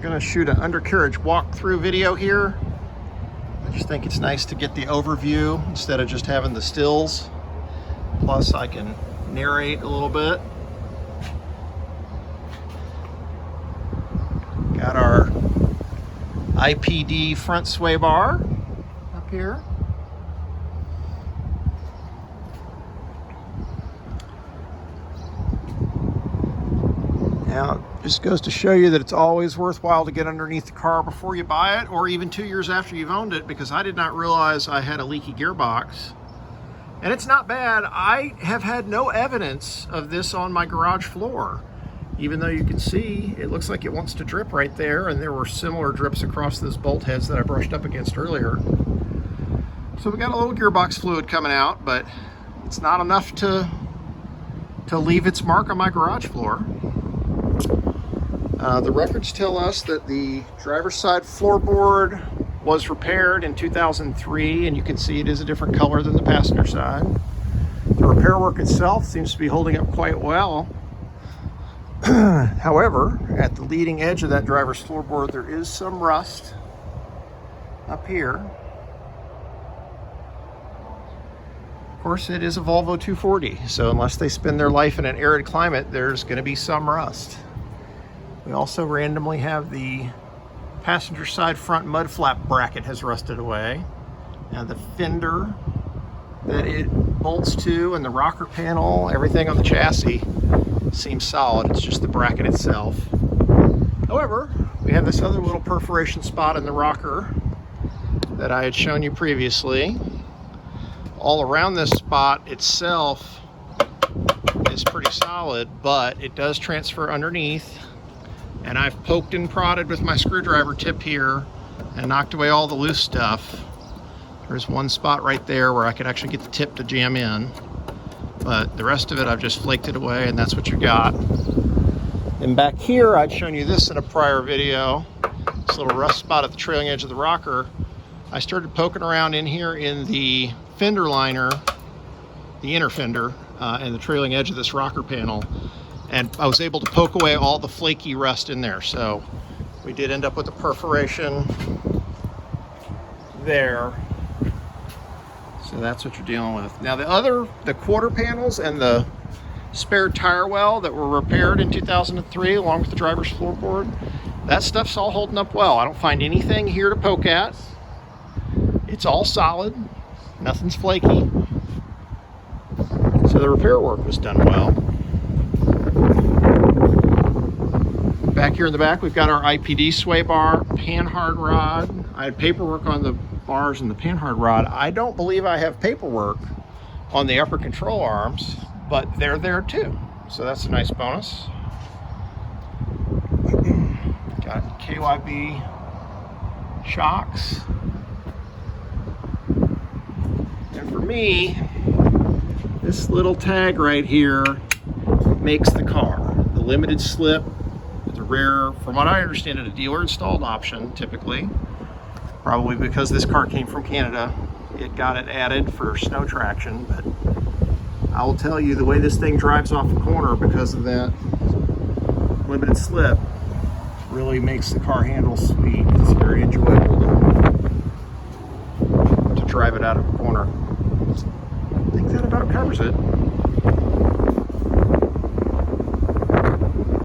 going to shoot an undercarriage walkthrough video here. I just think it's nice to get the overview instead of just having the stills. Plus I can narrate a little bit. Got our IPD front sway bar up here. Now, it just goes to show you that it's always worthwhile to get underneath the car before you buy it, or even 2 years after you've owned it, because I did not realize I had a leaky gearbox. And it's not bad. I have had no evidence of this on my garage floor, even though you can see it looks like it wants to drip right there, and there were similar drips across those bolt heads that I brushed up against earlier. So we got a little gearbox fluid coming out, but it's not enough to leave its mark on my garage floor. The records tell us that the driver's side floorboard was repaired in 2003, and you can see it is a different color than the passenger side. The repair work itself seems to be holding up quite well. However, at the leading edge of that driver's floorboard, there is some rust up here. Of course, it is a Volvo 240, so unless they spend their life in an arid climate, there's going to be some rust. We also randomly have the passenger side front mud flap bracket has rusted away. Now the fender that it bolts to and the rocker panel, everything on the chassis seems solid. It's just the bracket itself. However, we have this other little perforation spot in the rocker that I had shown you previously. All around this spot itself is pretty solid, but it does transfer underneath. And I've poked and prodded with my screwdriver tip here and knocked away all the loose stuff. There's one spot right there where I could actually get the tip to jam in, but the rest of it I've just flaked it away, and that's what you got. And back here, I'd shown you this in a prior video, this little rust spot at the trailing edge of the rocker. I started poking around in here in the fender liner, the inner fender, and the trailing edge of this rocker panel. And I was able to poke away all the flaky rust in there. So we did end up with a perforation there. So that's what you're dealing with. Now the quarter panels and the spare tire well that were repaired in 2003 along with the driver's floorboard, that stuff's all holding up well. I don't find anything here to poke at. It's all solid, nothing's flaky. So the repair work was done well. Back here in the back, we've got our IPD sway bar, panhard rod. I had paperwork on the bars and the panhard rod. I don't believe I have paperwork on the upper control arms, but they're there too. So that's a nice bonus. Got KYB shocks. And for me, this little tag right here makes the car. The limited slip. It's a rare, from what I understand it, a dealer installed option typically. Probably because this car came from Canada, it got it added for snow traction, but I will tell you the way this thing drives off the corner because of that limited slip really makes the car handle sweet. It's very enjoyable to drive it out of a corner. I think that about covers it.